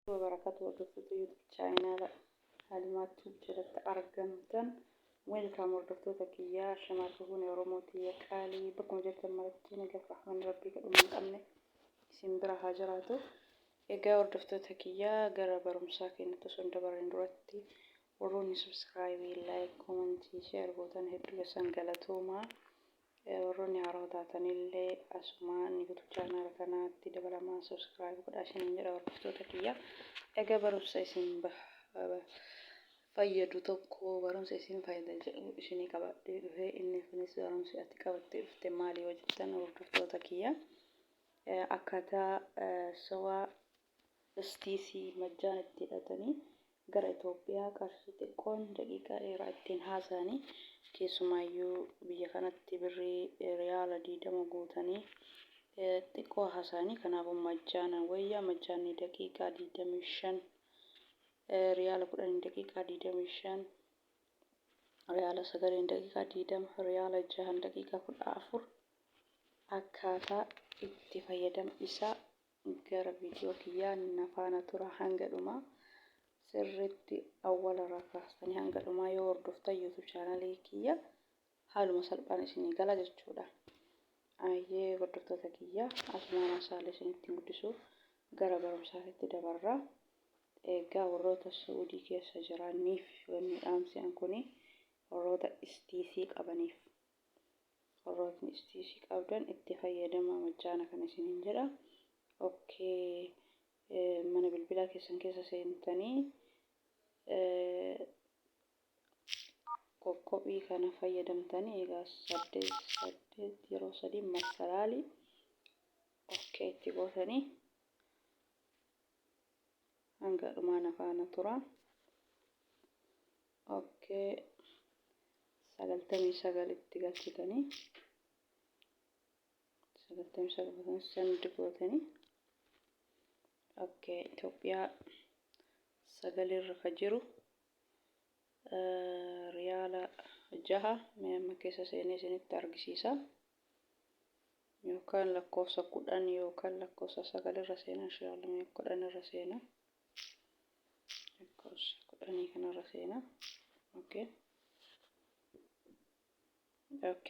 وبركاته وردفتو يوتيوب channel هالمات جلت أرجمتن ويلكم وردفتو تكيا شماركون يروموتي كالي بكم جلت مرتين قف رحمن ربي كأمن أمني سندرا هاجراتو إيجا وردفتو تكيا جرب رمساكين تصون دبرين روتي وروني سبسكرايبي لايك كومنتي شير بوتن هدو سنجلتوما وروني عرضاتني اللي أسمان يوتيوب channel كانت تدبر ما سبسكرايب قد عشان يجرا وردفتو تكيا إيجا برمسا يسين fayyadu tokko barumsa isin fayyada jedhu isinii qabadhee dhufe inni kunis barumsi ati qabattee dhufte maali yoo jettan hordoftoota kiyya akkaataa sawaa istiisii majjaan itti hidhatanii gara Itoophiyaa qarshii xiqqoon daqiiqaa dheeraa ittiin haasa'anii keessumaayyuu biyya kanatti birrii riyaala 20 guutanii xiqqoo haasa'anii kanaafuu majjaanan wayyaa majjaanni daqiiqaa 25 ريال كلن دقيقة 25 ريال سجلين دقيقة 20 ريال جهان دقيقة كل أفر أكاتا اتفايدم إسا غير فيديو كيان نفانا ترى هنجدوما سرت أول ركعة ثاني هنجدوما يوردفتا يوتيوب channel كيا حال مسألة بانسيني قلا جتشودا أيه وردفتا كيا أسمعنا سالسين تنقدسو غير برمسافة تدبرة إيجا وروتا السعودي كيسا جرانيف ونعامسي أنكوني وروتا استيسيك أبانيف وروتا استيسيك أبدان اتفايا دما مجانا كنسين جرا أوكي من بالبلا كيسا سينتاني كوكوبي كان فايا دمتاني إيجا سدد يرو سدي مسالالي أوكي تبوثاني hanga dhumana faana tura okay 99 itti galchitanii 99 send gootanii okay Itoophiyaa sagalirra ka jiru riyaala 6 meema keessa seenee isinitti argisiisa yookaan lakkoofsa 10 yookaan lakkoofsa 9 irra seenaa shaalame 10 irra seenaa كلني كنا رسينا أوكي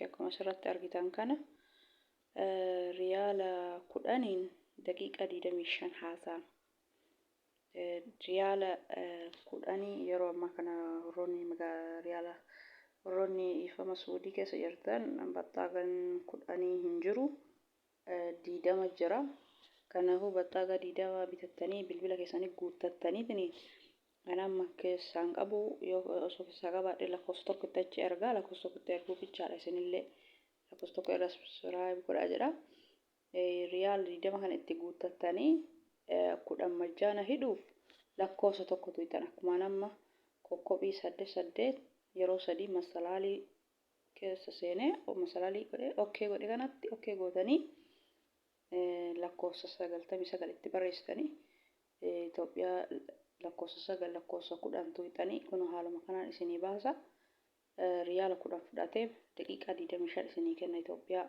كما شرط أرجيتان كنا ريال كلنين دقيقة دي ميشان حاسا ريال كلني يروى ما كنا روني مجا ريال روني إفما سعودي كسيرتان بتاعن كلني هنجرو دي دم الجرا كنا هو بتاعا دي دم بتتني بالبلا كيساني قوت تتني تني أنا ما كيسان أبو يو أشوف ساقبا إلا كوستوك تأجي أرجع لا كوستوك تأجو بيجار إسن اللي لا كوستوك إرس سراي بكرة أجرا ريال دي ما كان إتجو تتني كود أما جانا هيدوف لا كوستوك تويتنا كمان أما كوكوبي سد يرو سدي مسألة كيسسينه أو مسألة كده أوكي كده كانت أوكي كودني لا كوستوك ساقل ساقل إتبريستني إثيوبيا lakkoofsa sagal lakkoofsa 10 tuutanii kun haaluma kanaan isinii baasa riyaala 10 fudhateef daqiiqaa 25 isinii kenna Itoophiyaa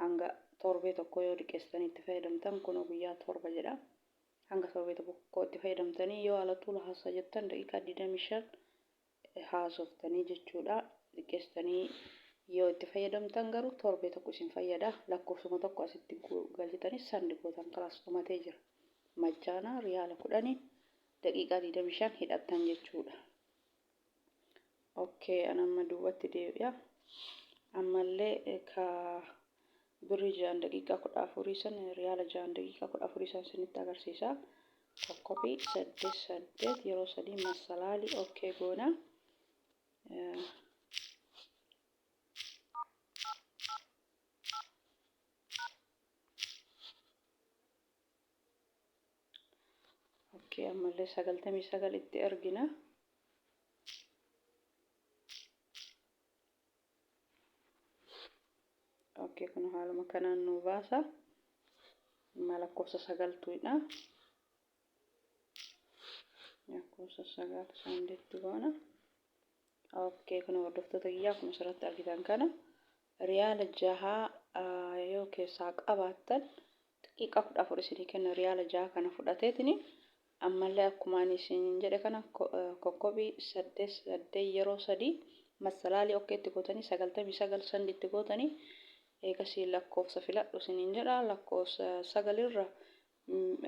hanga torbee tokko yoo dhiqeessanii itti fayyadamtan kun guyyaa torba jedha hanga torbee tokko itti fayyadamtanii yoo alatu lahaasa jettan daqiiqaa 25 haasoftanii jechuudha dhiqeessanii yoo itti fayyadamtan garuu torbee tokko isin fayyada lakkoofsuma tokko asitti galchitanii sandi gootan kalaas dhumatee jira majjaana riyaala 10 دقيقة دي مشان هيدا جتشودا أوكي أنا ما دوبت ديبيا أما اللي كا بريجان دقيقة كل أفوريسان ريال جان دقيقة كل أفوريسان سنتا غرسيسا كوبي سد يرو سدي مسالالي أوكي غونا أوكي أما اللي سجلتني سجل إتأرجنا أوكي كنا حال مكان النوباسا مالا كوسا سجلتوينا يا كوسا سجل ساندت تبانا أوكي كنا وردفت تجيا كنا شرط أرجدان كنا ريال الجها يوكي ساق أباتل دقيقة كده أفرسني كنا ريال الجها كنا فرتتني ammallee akkuma ani isin jedhe kana kokkobii 8 yeroo 3 masalaalii okkeetti gootanii 99 sandiitti gootanii eegasii lakkoofsa filadhu isiniin jedha. Lakkoofsa 9 irra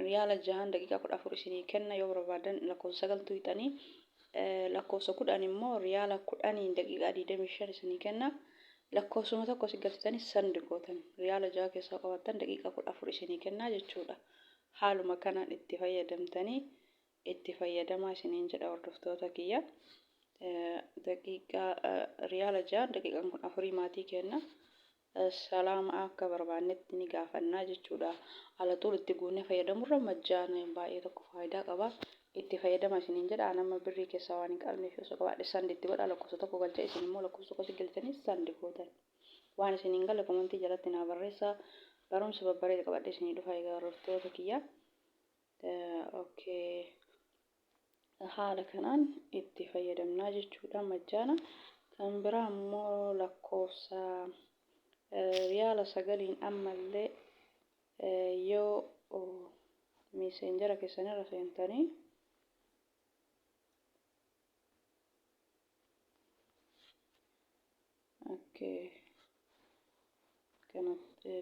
riyaala 6 daqiiqaa 14 isinii kenna yoo barbaadan lakkoofsa 9 tuqxanii lakkoofsa 10 immoo riyaala 10 daqiiqaa 25 isinii kenna. Lakkoofsuma tokko si galchitanii sandi gootan riyaala 6 keessaa qabaattan daqiiqaa 14 isinii kenna jechuudha. Haaluma kanaan itti fayyadamtanii itti fayyadamaa isiniin jedha hordoftoota kiyya. Daqiiqaa riyaala 6 daqiiqaan 14 maatii kenna. Salaama akka barbaannetti ni gaafannaa jechuudha. Ala tuulitti guunee fayyadamurra majjaan baay'ee tokko faayidaa qaba. Itti fayyadama isiniin jedha. Nama birrii keessaa waan hin qabneef osoo qabaadhe sandiitti godha. Lakkoofsa tokko galcha isin immoo lakkoofsa tokko si galchanii sandi gootan. Waan isin hin galle komentii jalatti naa barreessaa. Barumsa babbareeda qabadhe isinii dhufa egaa hordoftoota kiyya. Haala kanaan itti fayyadamnaa jechuudha majjaana. Kan biraa immoo lakkoofsa riyaala 9 ammallee yoo messenjera keessanirra seentanii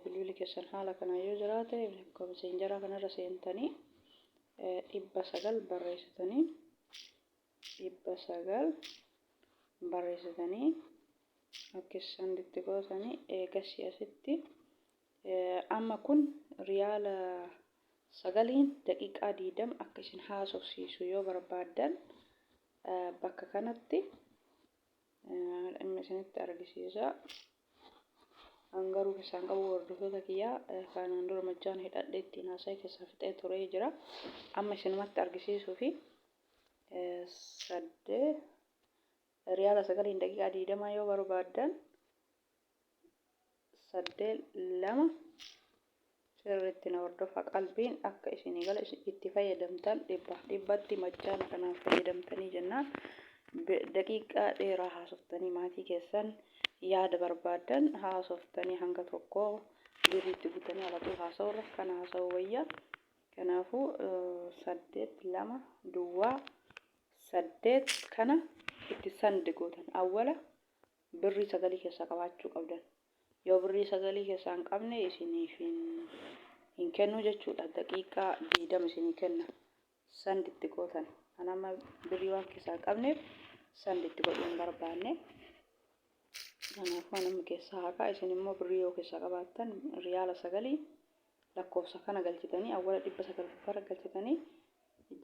bilbili keessan haala kana yoo jiraate messenjera kanarra seentanii 900 barreessitanii akkeessan itti gootanii eegasii asitti amma kun riyaala 9 daqiiqaa 20 akka isin haasofsiisu yoo barbaadan bakka kanatti isinitti argisiisa. Angaruu keessaan qabu hordoftoota kiyyaa kanaan dura majjaan hidhadhe ittiin haasa'e keessaa fixee turee jira. Amma isinumatti argisiisuu fi riyaala 9 daqiiqaa 20 yoo barbaadan 8 sirriitti na hordofa. Qalbiin akka isinii gala itti fayyadamtan dhibbatti majjaana kanaan fayyadamtanii jennaan daqiiqaa dheeraa haasoftanii maatii keessan yaada barbaadan haasoftanii hanga tokko birriitti guutanii alatuu haasa'urra kana haasa'u wayya. Kanaafuu 8 kana itti sandi gootan awwala birrii 9 keessaa qabaachuu qabdan. Yoo birrii 9 keessaa hin qabne isiniif hin kennu jechuudha. Daqiiqaa 20 isinii kenna sandiitti gootan. Anama birrii waan keessaa qabneef sandiitti godhuu hin barbaanne. Kanaafuu namni keessaa haqaa isin immoo birrii yoo keessaa qabaattan riyaala 9 lakkoofsa kana galchitanii awwala 900 bara galchitanii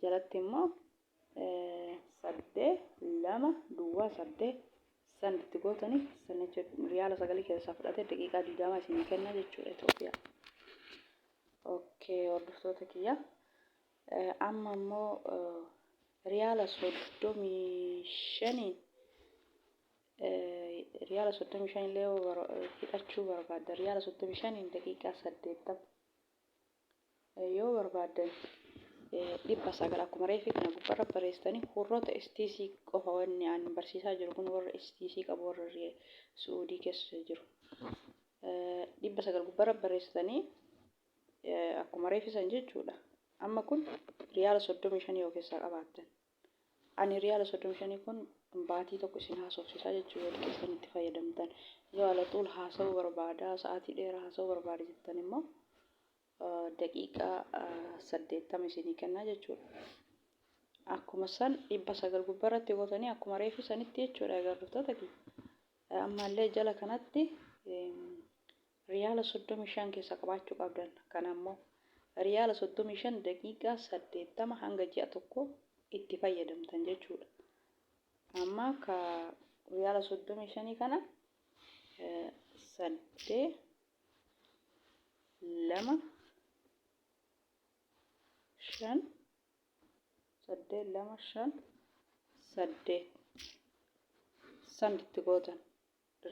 jalatti immoo 8 sandiitti gootanii sanicha riyaala 9 keessaa fudhatee daqiiqaa 20 isinii kenna jechuudha Itoophiyaa. Hordoftoota kiyya amma immoo riyaala 35 riyaala 35 illee hidhachuu barbaadda. Riyaala 35 daqiiqaa 80 yoo barbaadan 900 akkuma reefi kana gubbarra barreessitanii hurroota STC qofa wanni aan barsiisaa jiru kun warra STC qabu warra Suudii keessa jiru 900 gubbarra barreessitanii akkuma reefisan jechuudha. Amma kun riyaala 35 yoo keessaa qabaattan ani riyaala 35 kun baatii tokko isin haasofsiisaa jechuudha yoo keessan itti fayyadamtan. Yoo ala tuul haasa'uu barbaadaa sa'aatii dheeraa haasa'uu barbaada jettan immoo daqiiqaa 80 isinii kenna jechuudha. Akkuma san 900 gubbarratti gootanii akkuma reefisanitti jechuudha hordoftoota kiyya. Ammallee jala kanatti riyaala 35 keessa qabaachuu qabdan. Kana immoo riyaala 35 daqiiqaa 80 hanga ji'a tokko itti fayyadamtan jechuudha. Amma ka riyaala 35 kana 8 sandiitti gootan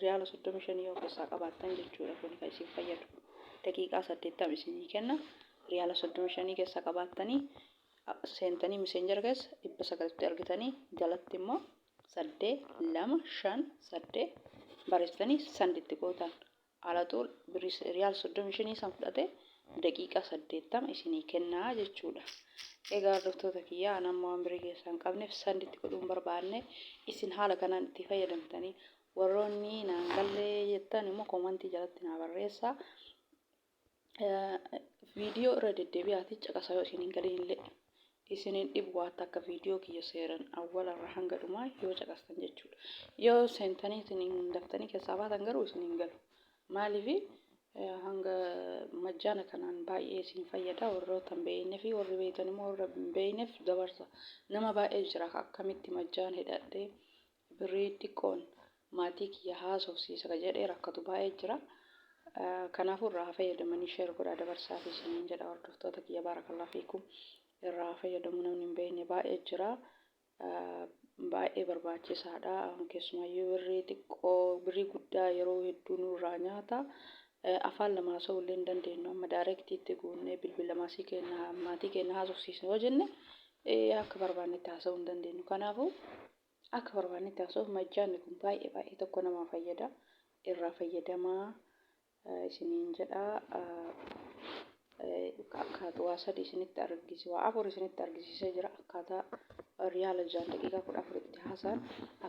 riyaala 35 yoo keessaa qabaattan jechuudha. Kun kan isin fayyadu daqiiqaa 80 isinii kenna. Riyaala 35 keessaa qabaattanii seentanii messenjera keessa 900tti argitanii jalatti immoo 8 barreessitanii sandiitti gootan. Ala tuul riyaala 35 san fudhate daqiiqaa 80 isinii kennaa jechuudha. Egaa hordoftoota kiyyaa nama waan birii keessaa hin qabneef sanditti godhuun barbaanne isin haala kanaan itti fayyadamtanii warroonni naan gallee jettan immoo koomantii jalatti naa barreessaa. Viidiyoo irra deddeebi'aatii caqasaa yoo isiniin galiin illee isiniin dhibu waan akka viidiyoo kiyya seeran awwalarra hanga dhumaa yoo caqastan jechuudha. Yoo seentanii isiniin daftanii keessaa baatan garuu isiniin galu. Maaliif hanga majjaana kanaan baay'ee isin fayyada warroota hin beeknee fi warri beektan immoo warra hin beekneef dabarsa. Nama baay'ee jira akkamitti majjaan hidhadhee birrii xiqqoon maatii kiyya haasofsiisa jedhee rakkatu baay'ee jira. Kanaafuu irraa fayyadamanii sheer godhaa dabarsaa fi isiniin jedha hordoftoota kiyya baarakallahu fiikum. Irraa fayyadamu namni hin beekne baay'ee jira. Baay'ee barbaachisaadha. Keessumayyuu birrii xiqqoo birrii guddaa yeroo hedduu nurraa nyaata. Afaan lama haasa'uu illee hin dandeenyu. Amma daayirektiitti guunnee bilbila maatii keenya haasofsiisna yoo jenne akka barbaannetti haasa'uu hin dandeenyu. Kanaafuu akka barbaannetti haasa'uuf majjaanni kun baay'ee tokko nama fayyada. Irraa fayyadamaa isiniin jedha. Akkaataa waa sadii isinitti argisiisa waa afur isinitti argisiisee jira. Akkaataa riyaala 6 daqiiqaa 14 itti haasa'an,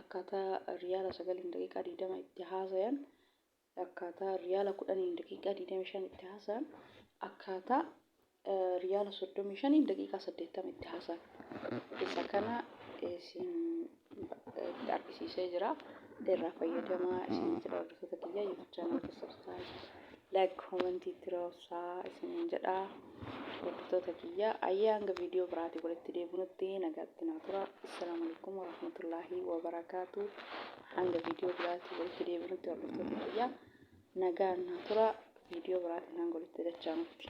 akkaataa riyaala 9 daqiiqaa 20 itti haasa'an, akkaataa riyaala 10 daqiiqaa 25 itti haasa'an, akkaataa riyaala 35 daqiiqaa 80 itti haasa'an. Isa kana isinitti argisiisee jira. Irraa fayyadamaa isiniin jedha hordoftoota kiyya YouTube channel subscribe like comment itti raabsaa isiniin jedha hordoftoota kiyya. Ayyaa hanga viidiyoo biraatii walitti deebinutti nagaatti naa tura. Assalaamu alaikum warahmatullaahi wabarakaatu. Hanga viidiyoo biraatii walitti deebinutti hordoftoota kiyya nagaan naa tura. Viidiyoo biraatiin hanga walitti dachaanutti.